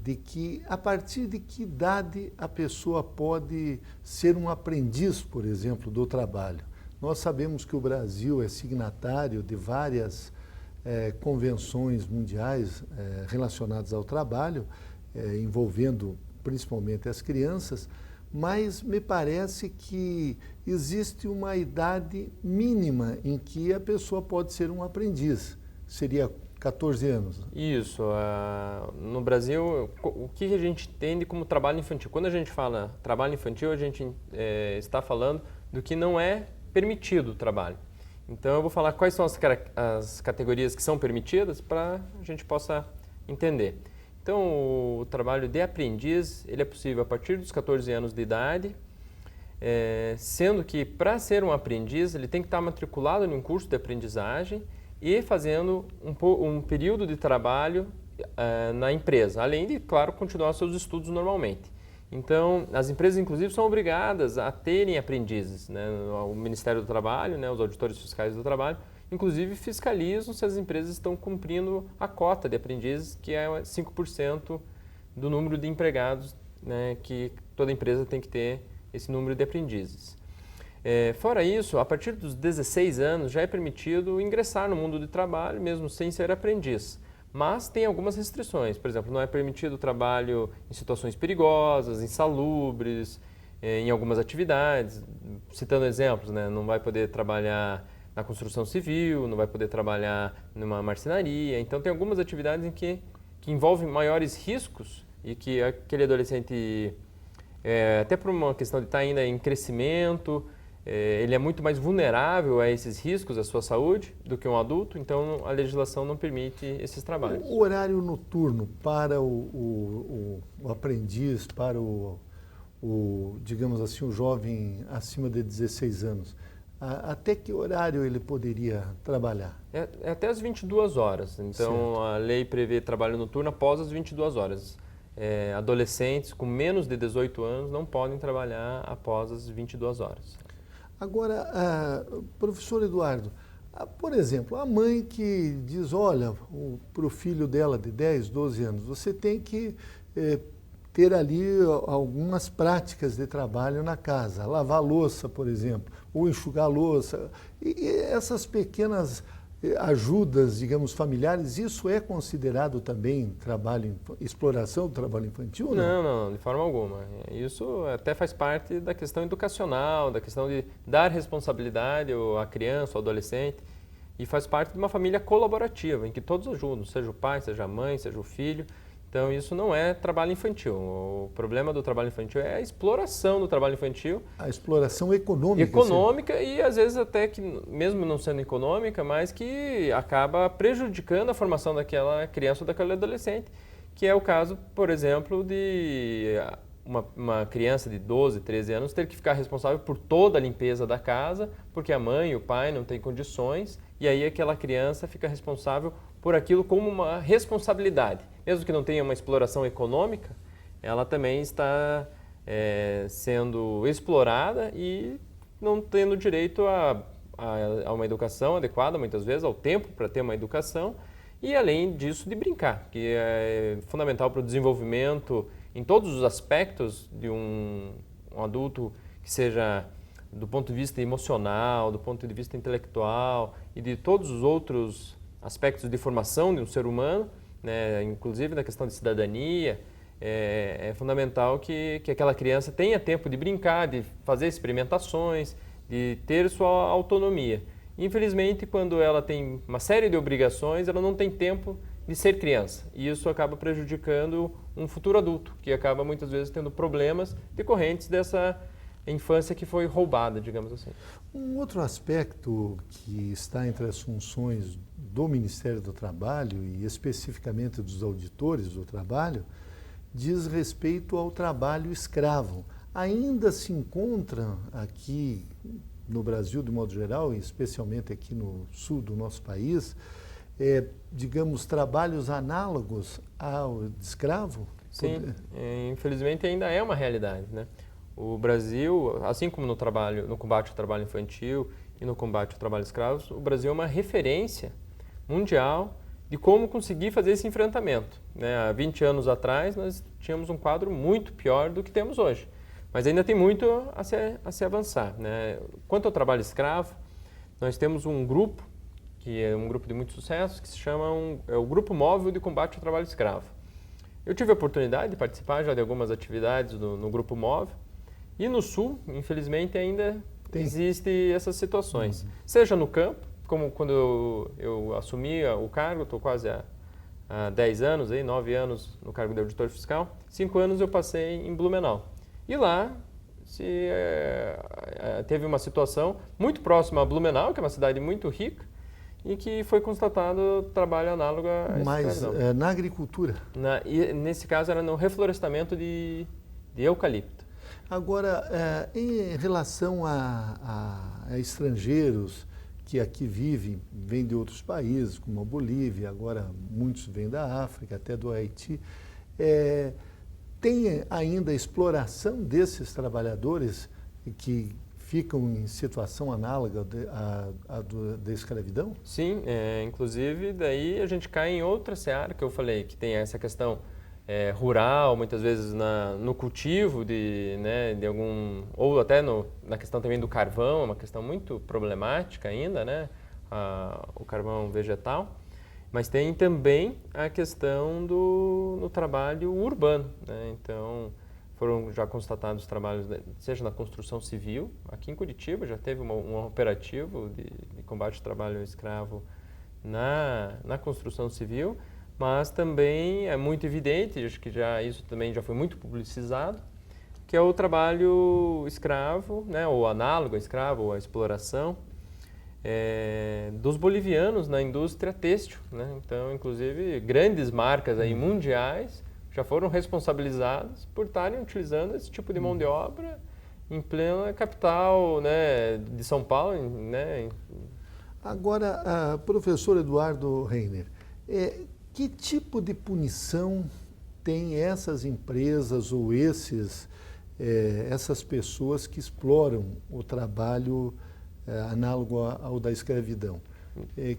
de que a partir de que idade a pessoa pode ser um aprendiz, por exemplo, do trabalho. Nós sabemos que o Brasil é signatário de várias convenções mundiais relacionadas ao trabalho, envolvendo principalmente as crianças, mas me parece que existe uma idade mínima em que a pessoa pode ser um aprendiz. Seria 14 anos. Isso. No Brasil, o que a gente entende como trabalho infantil? Quando a gente fala trabalho infantil, a gente está falando do que não é permitido o trabalho. Então, eu vou falar quais são as categorias que são permitidas para a gente possa entender. Então, o trabalho de aprendiz, ele é possível a partir dos 14 anos de idade, sendo que para ser um aprendiz, ele tem que estar matriculado em um curso de aprendizagem e fazendo um período de trabalho na empresa, além de, claro, continuar seus estudos normalmente. Então, as empresas, inclusive, são obrigadas a terem aprendizes, né? O Ministério do Trabalho, né? Os auditores fiscais do trabalho, inclusive fiscalizam se as empresas estão cumprindo a cota de aprendizes, que é 5% do número de empregados, né? Que toda empresa tem que ter esse número de aprendizes. Fora isso, a partir dos 16 anos já é permitido ingressar no mundo do trabalho, mesmo sem ser aprendiz. Mas tem algumas restrições, por exemplo, não é permitido o trabalho em situações perigosas, insalubres, em algumas atividades. Citando exemplos, né? Não vai poder trabalhar na construção civil, não vai poder trabalhar numa marcenaria. Então, tem algumas atividades em que envolvem maiores riscos e que aquele adolescente, até por uma questão de estar ainda em crescimento, ele é muito mais vulnerável a esses riscos, à sua saúde, do que um adulto. Então, a legislação não permite esses trabalhos. O horário noturno para o aprendiz, para digamos assim, o jovem acima de 16 anos, até que horário ele poderia trabalhar? É até as 22 horas. Então, certo. A lei prevê trabalho noturno após as 22 horas. Adolescentes com menos de 18 anos não podem trabalhar após as 22 horas. Agora, professor Eduardo, por exemplo, a mãe que diz, olha, para o filho dela de 10, 12 anos, você tem que ter ali algumas práticas de trabalho na casa, lavar louça, por exemplo, ou enxugar louça. E essas pequenas ajudas, digamos, familiares, isso é considerado também exploração do trabalho infantil? Não, de forma alguma. Isso até faz parte da questão educacional, da questão de dar responsabilidade à criança, ao adolescente, e faz parte de uma família colaborativa, em que todos ajudam, seja o pai, seja a mãe, seja o filho. Então, isso não é trabalho infantil. O problema do trabalho infantil é a exploração do trabalho infantil. A exploração econômica. Econômica e, às vezes, até que, mesmo não sendo econômica, mas que acaba prejudicando a formação daquela criança ou daquele adolescente, que é o caso, por exemplo, de uma criança de 12, 13 anos ter que ficar responsável por toda a limpeza da casa, porque a mãe e o pai não têm condições, e aí aquela criança fica responsável por aquilo como uma responsabilidade. Mesmo que não tenha uma exploração econômica, ela também está sendo explorada e não tendo direito a uma educação adequada, muitas vezes, ao tempo para ter uma educação, e além disso de brincar, que é fundamental para o desenvolvimento em todos os aspectos de um adulto, que seja do ponto de vista emocional, do ponto de vista intelectual e de todos os outros aspectos de formação de um ser humano, né, inclusive na questão de cidadania. É fundamental que aquela criança tenha tempo de brincar, de fazer experimentações, de ter sua autonomia. Infelizmente, quando ela tem uma série de obrigações, ela não tem tempo de ser criança. E isso acaba prejudicando um futuro adulto, que acaba muitas vezes tendo problemas decorrentes dessa infância que foi roubada, digamos assim. Um outro aspecto que está entre as funções do Ministério do Trabalho e especificamente dos auditores do trabalho diz respeito ao trabalho escravo. Ainda se encontra aqui no Brasil, de modo geral, e especialmente aqui no sul do nosso país, digamos, trabalhos análogos ao de escravo? Sim, infelizmente ainda é uma realidade, né? O Brasil, assim como no combate ao trabalho infantil e no combate ao trabalho escravo, o Brasil é uma referência mundial de como conseguir fazer esse enfrentamento, né? Há 20 anos atrás nós tínhamos um quadro muito pior do que temos hoje, mas ainda tem muito a se avançar, né? Quanto ao trabalho escravo, nós temos um grupo, que é um grupo de muito sucesso, que se chama o Grupo Móvel de Combate ao Trabalho Escravo. Eu tive a oportunidade de participar já de algumas atividades no Grupo Móvel, e no Sul, infelizmente, ainda existem essas situações. Seja no campo, como quando eu assumi o cargo, estou quase há 10 anos, 9 anos no cargo de auditor fiscal, 5 anos eu passei em Blumenau. E lá teve uma situação muito próxima a Blumenau, que é uma cidade muito rica, e que foi constatado trabalho análogo a escravidão. Mas na agricultura? E nesse caso era no reflorestamento de eucalipto. Agora, em relação a estrangeiros que aqui vêm de outros países, como a Bolívia, agora muitos vêm da África, até do Haiti, tem ainda a exploração desses trabalhadores que ficam em situação análoga da escravidão? Sim, inclusive daí a gente cai em outra seara que eu falei, que tem essa questão rural, muitas vezes no cultivo de algum, ou até na questão também do carvão, uma questão muito problemática ainda, né? O carvão vegetal, mas tem também a questão no trabalho urbano, né? Então, foram já constatados trabalhos, seja na construção civil, aqui em Curitiba já teve um operativo de combate ao trabalho escravo na construção civil, mas também é muito evidente, acho que isso também já foi muito publicizado, que é o trabalho escravo, né, ou análogo ao escravo, ou à exploração, dos bolivianos na indústria têxtil, né? Então, inclusive, grandes marcas aí mundiais já foram responsabilizadas por estarem utilizando esse tipo de mão de obra em plena capital, né, de São Paulo, né? Agora, professor Eduardo Reiner, que tipo de punição tem essas empresas ou essas pessoas que exploram o trabalho análogo ao da escravidão?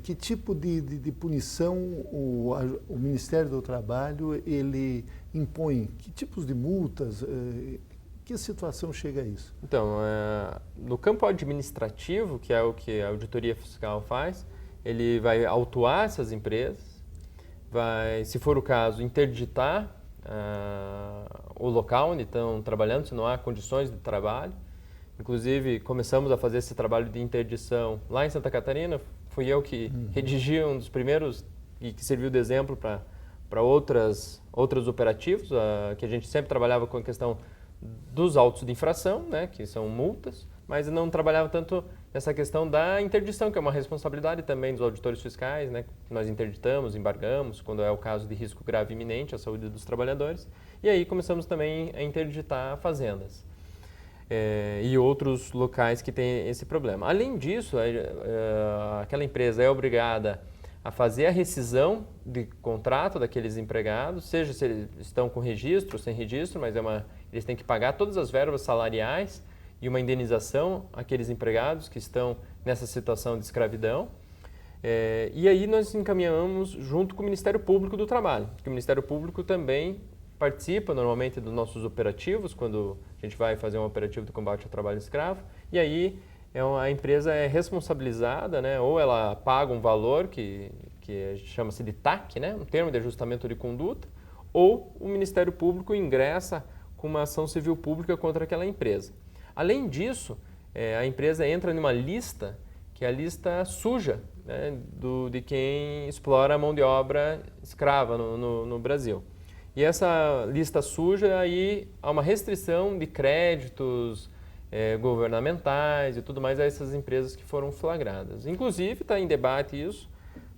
Que tipo de punição o Ministério do Trabalho ele impõe? Que tipos de multas? Que situação chega a isso? Então, no campo administrativo, que é o que a auditoria fiscal faz, ele vai autuar essas empresas, vai, se for o caso, interditar o local onde estão trabalhando, se não há condições de trabalho. Inclusive, começamos a fazer esse trabalho de interdição lá em Santa Catarina. Fui eu que redigi um dos primeiros e que serviu de exemplo para outros operativos, que a gente sempre trabalhava com a questão dos autos de infração, né, que são multas, mas não trabalhava tanto nessa questão da interdição, que é uma responsabilidade também dos auditores fiscais, né? Nós interditamos, embargamos, quando é o caso de risco grave e iminente à saúde dos trabalhadores, e aí começamos também a interditar fazendas. E outros locais que têm esse problema. Além disso, aquela empresa é obrigada a fazer a rescisão de contrato daqueles empregados, seja se eles estão com registro ou sem registro, mas eles têm que pagar todas as verbas salariais e uma indenização àqueles empregados que estão nessa situação de escravidão. E aí nós encaminhamos junto com o Ministério Público do Trabalho, que o Ministério Público também participa normalmente dos nossos operativos, quando a gente vai fazer um operativo de combate ao trabalho escravo, e aí a empresa é responsabilizada, né, ou ela paga um valor que chama-se de TAC, né, um termo de ajustamento de conduta, ou o Ministério Público ingressa com uma ação civil pública contra aquela empresa. Além disso, a empresa entra numa lista, que é a lista suja, né, de quem explora a mão de obra escrava no Brasil. E essa lista suja, aí há uma restrição de créditos governamentais e tudo mais a essas empresas que foram flagradas. Inclusive está em debate isso,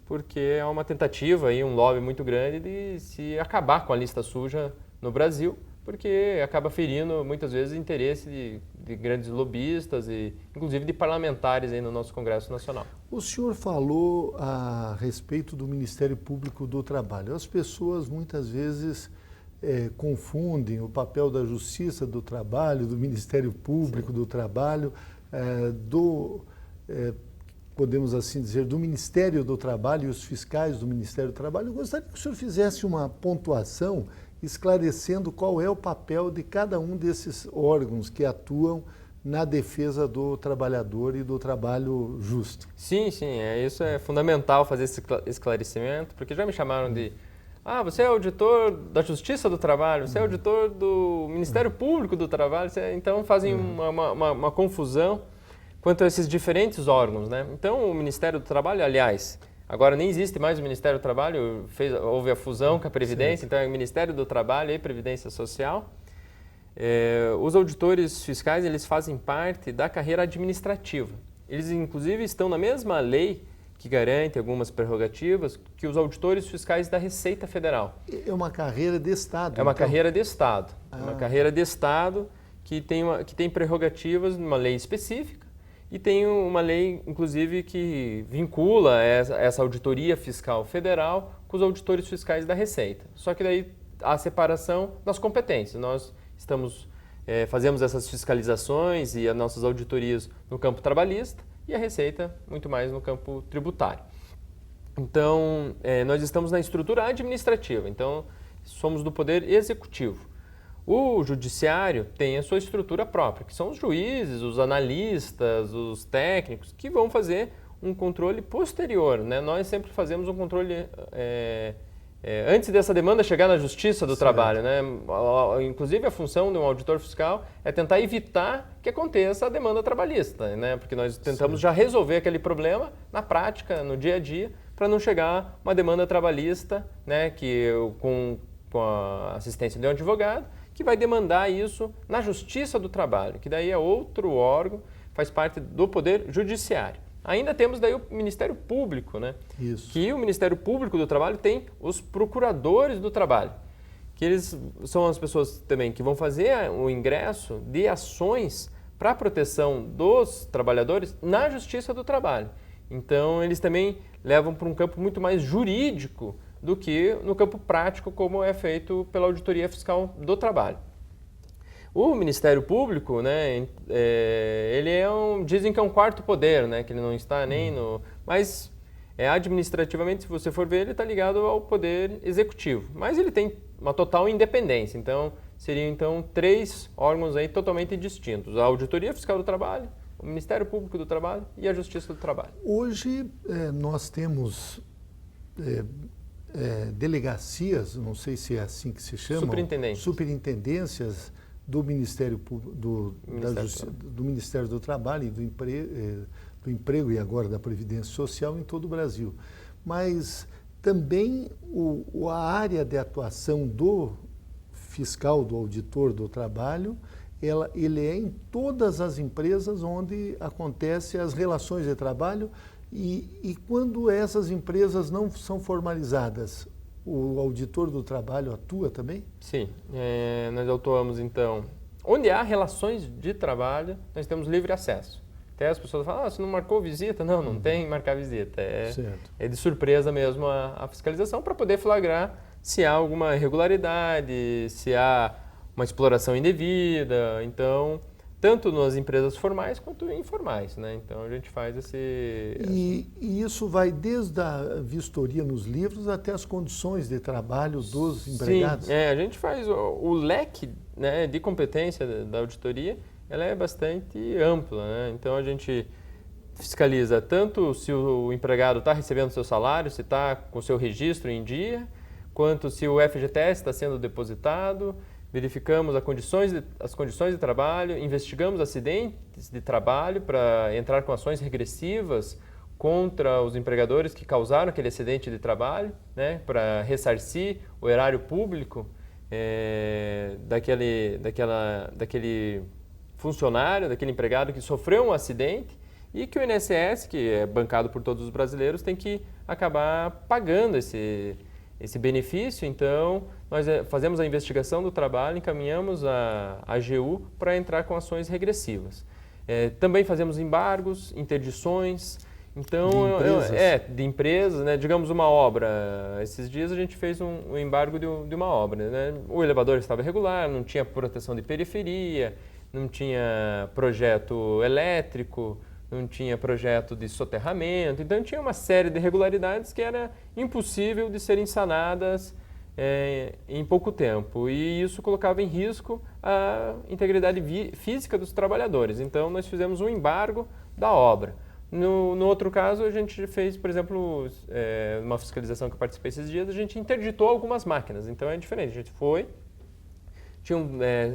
porque há uma tentativa, aí, um lobby muito grande de se acabar com a lista suja no Brasil, porque acaba ferindo muitas vezes o interesse de grandes lobistas e inclusive de parlamentares aí no nosso Congresso Nacional. O senhor falou a respeito do Ministério Público do Trabalho. As pessoas muitas vezes confundem o papel da Justiça do Trabalho, do Ministério Público do Trabalho, podemos assim dizer, do Ministério do Trabalho e os fiscais do Ministério do Trabalho. Eu gostaria que o senhor fizesse uma pontuação esclarecendo qual é o papel de cada um desses órgãos que atuam na defesa do trabalhador e do trabalho justo. Sim, isso é fundamental fazer esse esclarecimento, porque já me chamaram de você é auditor da Justiça do Trabalho, você é auditor do Ministério Público do Trabalho, então fazem uma confusão quanto a esses diferentes órgãos, né? Então o Ministério do Trabalho, aliás, agora nem existe mais o Ministério do Trabalho, houve a fusão com a Previdência, então é o Ministério do Trabalho e Previdência Social. Os auditores fiscais, eles fazem parte da carreira administrativa. Eles, inclusive, estão na mesma lei que garante algumas prerrogativas que os auditores fiscais da Receita Federal. É uma carreira de Estado. É uma carreira de Estado. Uma carreira de Estado que tem prerrogativas numa lei específica e tem uma lei, inclusive, que vincula essa auditoria fiscal federal com os auditores fiscais da Receita. Só que daí há a separação das competências. Nós fazemos essas fiscalizações e as nossas auditorias no campo trabalhista e a Receita muito mais no campo tributário. Então, nós estamos na estrutura administrativa, então somos do Poder Executivo. O Judiciário tem a sua estrutura própria, que são os juízes, os analistas, os técnicos, que vão fazer um controle posterior, né? Nós sempre fazemos um controle antes dessa demanda chegar na Justiça do Trabalho, né? Inclusive a função de um auditor fiscal é tentar evitar que aconteça a demanda trabalhista, né? Porque nós tentamos já resolver aquele problema na prática, no dia a dia, para não chegar uma demanda trabalhista, né? Com a assistência de um advogado, que vai demandar isso na Justiça do Trabalho, que daí é outro órgão, faz parte do Poder Judiciário. Ainda temos daí o Ministério Público, né? Isso. Que o Ministério Público do Trabalho tem os procuradores do trabalho, que eles são as pessoas também que vão fazer o ingresso de ações para a proteção dos trabalhadores na Justiça do Trabalho. Então, eles também levam para um campo muito mais jurídico do que no campo prático, como é feito pela Auditoria Fiscal do Trabalho. O Ministério Público, né, ele dizem que é um quarto poder, né, que ele não está nem no... Mas administrativamente, se você for ver, ele está ligado ao Poder Executivo. Mas ele tem uma total independência, então seriam 3 órgãos aí totalmente distintos. A Auditoria Fiscal do Trabalho, o Ministério Público do Trabalho e a Justiça do Trabalho. Hoje nós temos delegacias, não sei se é assim que se chama, superintendências do Ministério Público, do Ministério do Trabalho e do Emprego e agora da Previdência Social em todo o Brasil. Mas também a área de atuação do fiscal, do auditor do trabalho, ele é em todas as empresas onde acontecem as relações de trabalho e quando essas empresas não são formalizadas, o auditor do trabalho atua também? Sim, nós atuamos então, onde há relações de trabalho, nós temos livre acesso. Até as pessoas falam, você não marcou visita? Não tem marcar visita, é de surpresa mesmo a fiscalização para poder flagrar se há alguma irregularidade, se há uma exploração indevida, então, tanto nas empresas formais quanto informais, né? Então a gente faz E isso vai desde a vistoria nos livros até as condições de trabalho dos empregados? Sim, a gente faz o leque, né, de competência da auditoria, ela é bastante ampla, né? Então a gente fiscaliza tanto se o empregado está recebendo seu salário, se está com seu registro em dia, quanto se o FGTS está sendo depositado. Verificamos as condições de trabalho, investigamos acidentes de trabalho para entrar com ações regressivas contra os empregadores que causaram aquele acidente de trabalho, né, para ressarcir o erário público daquele funcionário, daquele empregado que sofreu um acidente e que o INSS, que é bancado por todos os brasileiros, tem que acabar pagando esse benefício. Então, nós fazemos a investigação do trabalho, encaminhamos a AGU para entrar com ações regressivas. Também fazemos embargos, interdições, então, de empresas, né? Digamos uma obra. Esses dias a gente fez um embargo de uma obra, né? O elevador estava irregular, não tinha proteção de periferia, não tinha projeto elétrico, não tinha projeto de soterramento, então tinha uma série de irregularidades que era impossível de serem sanadas em pouco tempo, e isso colocava em risco a integridade física dos trabalhadores. Então nós fizemos um embargo da obra. No outro caso, a gente fez, por exemplo, uma fiscalização que eu participei esses dias, a gente interditou algumas máquinas, então é diferente. A gente tinha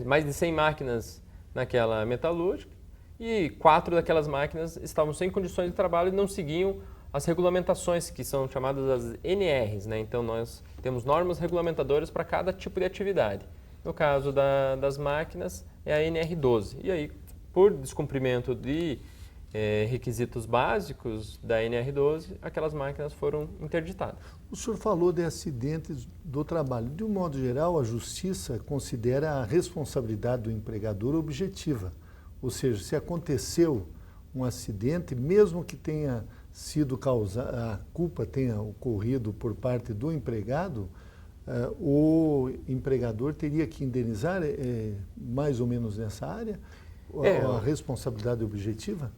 mais de 100 máquinas naquela metalúrgica, e 4 daquelas máquinas estavam sem condições de trabalho e não seguiam as regulamentações, que são chamadas as NRs, né? Então nós temos normas regulamentadoras para cada tipo de atividade. No caso das máquinas é a NR12. E aí, por descumprimento de requisitos básicos da NR12, aquelas máquinas foram interditadas. O senhor falou de acidentes do trabalho. De um modo geral, a Justiça considera a responsabilidade do empregador objetiva. Ou seja, se aconteceu um acidente, mesmo que tenha sido causado, a culpa tenha ocorrido por parte do empregado, o empregador teria que indenizar mais ou menos nessa área? A responsabilidade objetiva?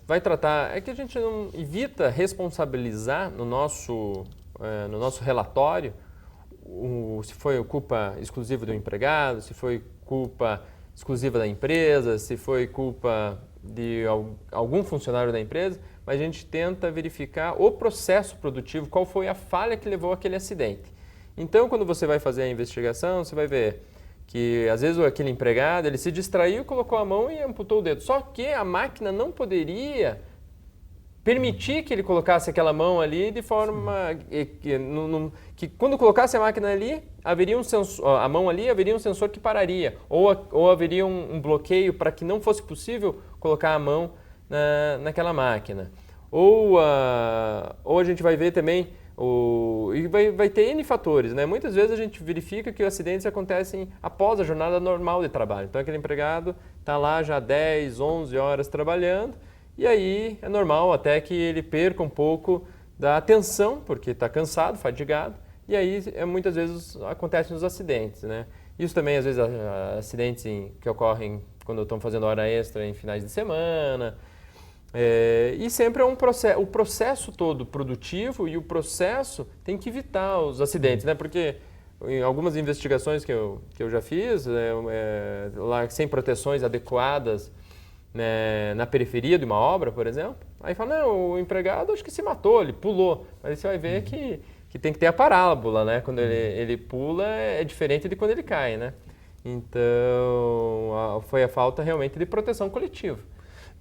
Vai tratar. É que a gente não evita responsabilizar no nosso relatório se foi culpa exclusiva do empregado, se foi culpa exclusiva da empresa, se foi culpa de algum funcionário da empresa, mas a gente tenta verificar o processo produtivo, qual foi a falha que levou àquele acidente. Então, quando você vai fazer a investigação, você vai ver que às vezes aquele empregado ele se distraiu, colocou a mão e amputou o dedo. Só que a máquina não poderia permitir que ele colocasse aquela mão ali de forma que quando colocasse a máquina ali, haveria um sensor, a mão ali, haveria um sensor que pararia, ou haveria um bloqueio para que não fosse possível colocar a mão naquela máquina. Ou a gente vai ver também, e vai ter N fatores, né? Muitas vezes a gente verifica que os acidentes acontecem após a jornada normal de trabalho. Então aquele empregado está lá já 10, 11 horas trabalhando, e aí é normal até que ele perca um pouco da atenção, porque está cansado, fadigado, e aí muitas vezes acontecem os acidentes, né? Isso também, às vezes, acidentes que ocorrem quando estão fazendo hora extra em finais de semana. E sempre é o processo todo produtivo, e o processo tem que evitar os acidentes, né? Porque em algumas investigações que eu já fiz, lá sem proteções adequadas, né, na periferia de uma obra, por exemplo, aí fala, não, o empregado acho que se matou, ele pulou. Mas você vai ver que tem que ter a parábola, né? Quando ele pula é diferente de quando ele cai, né? Então, foi a falta realmente de proteção coletiva.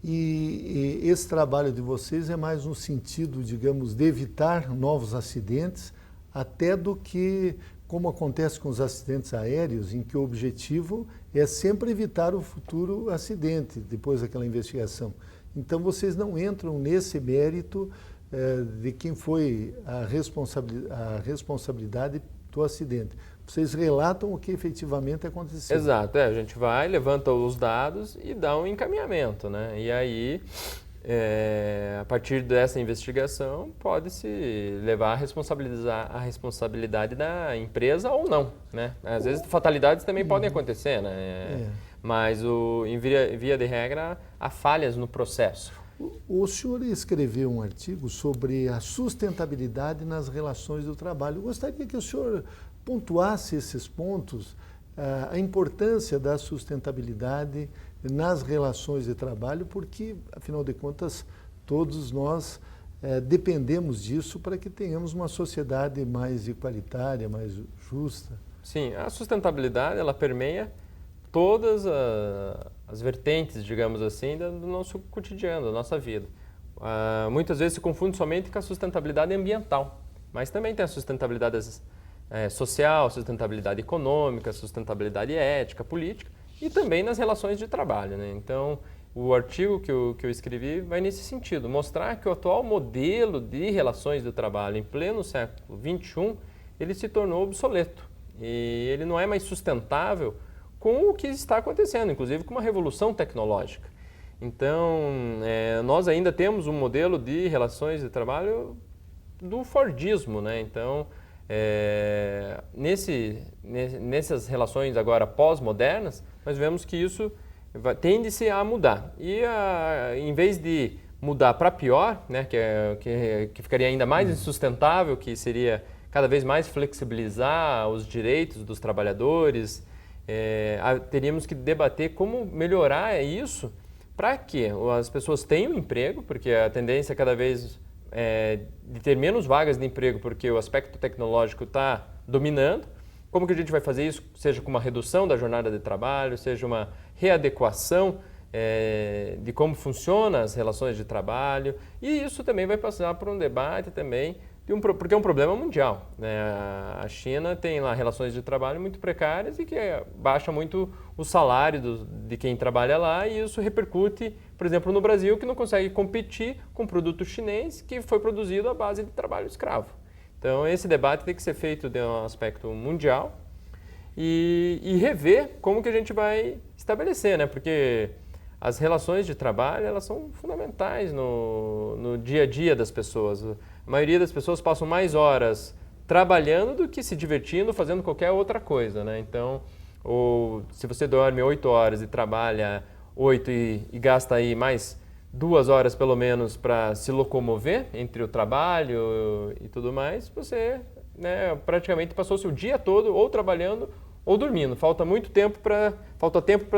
E esse trabalho de vocês é mais no sentido, digamos, de evitar novos acidentes, até do que como acontece com os acidentes aéreos, em que o objetivo é sempre evitar o futuro acidente depois daquela investigação. Então, vocês não entram nesse mérito de quem foi a responsabilidade do acidente. Vocês relatam o que efetivamente aconteceu. Exato, a gente vai, levanta os dados e dá um encaminhamento, né? E aí, a partir dessa investigação, pode-se levar a responsabilidade da empresa ou não, né? Às vezes fatalidades também podem acontecer, né? Mas, em via de regra, há falhas no processo. O senhor escreveu um artigo sobre a sustentabilidade nas relações do trabalho. Eu gostaria que o senhor pontuasse esses pontos, a importância da sustentabilidade nas relações de trabalho, porque, afinal de contas, todos nós dependemos disso para que tenhamos uma sociedade mais igualitária, mais justa. Sim, a sustentabilidade, ela permeia todas as vertentes, digamos assim, do nosso cotidiano, da nossa vida. Muitas vezes se confunde somente com a sustentabilidade ambiental, mas também tem a sustentabilidade social, sustentabilidade econômica, sustentabilidade ética, política e também nas relações de trabalho, né? Então, o artigo que eu escrevi vai nesse sentido, mostrar que o atual modelo de relações de trabalho em pleno século XXI, ele se tornou obsoleto e ele não é mais sustentável com o que está acontecendo, inclusive com uma revolução tecnológica. Então, nós ainda temos um modelo de relações de trabalho do Fordismo, né? Então, nessas relações agora pós-modernas, nós vemos que isso tende-se a mudar. E em vez de mudar para pior, né, que ficaria ainda mais insustentável, que seria cada vez mais flexibilizar os direitos dos trabalhadores, teríamos que debater como melhorar isso para que as pessoas tenham emprego, porque a tendência é cada vez de ter menos vagas de emprego, porque o aspecto tecnológico está dominando. Como que a gente vai fazer isso? Seja com uma redução da jornada de trabalho, seja uma readequação de como funcionam as relações de trabalho. E isso também vai passar por um debate também, porque é um problema mundial, né? A China tem lá relações de trabalho muito precárias e que baixa muito o salário de quem trabalha lá, e isso repercute, por exemplo, no Brasil, que não consegue competir com produto chinês que foi produzido à base de trabalho escravo. Então, esse debate tem que ser feito de um aspecto mundial e rever como que a gente vai estabelecer, né? Porque as relações de trabalho, elas são fundamentais no dia a dia das pessoas. A maioria das pessoas passam mais horas trabalhando do que se divertindo, fazendo qualquer outra coisa, né? Então, se você dorme 8 horas e trabalha 8 e gasta aí mais 2 horas pelo menos para se locomover entre o trabalho e tudo mais, você, né, praticamente passou seu dia todo ou trabalhando ou dormindo. Falta tempo para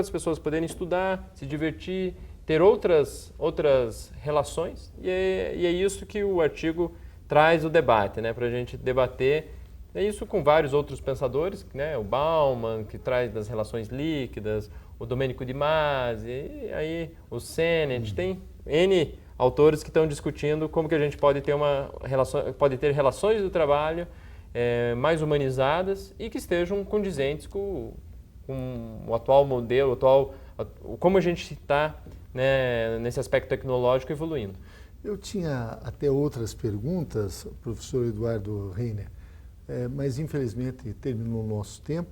as pessoas poderem estudar, se divertir, ter outras relações, e é isso que o artigo traz o debate, né, para a gente debater. É isso com vários outros pensadores, né, o Bauman, que traz das relações líquidas, o Domenico Di Masi, e aí o Sennett, tem N autores que estão discutindo como que a gente pode ter relações do trabalho mais humanizadas e que estejam condizentes com o atual modelo, como a gente está, né, nesse aspecto tecnológico evoluindo. Eu tinha até outras perguntas, professor Eduardo Reiner, mas infelizmente terminou o nosso tempo.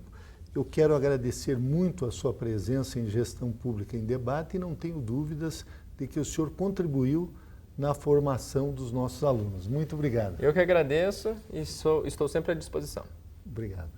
Eu quero agradecer muito a sua presença em Gestão Pública em Debate e não tenho dúvidas de que o senhor contribuiu na formação dos nossos alunos. Muito obrigado. Eu que agradeço e estou sempre à disposição. Obrigado.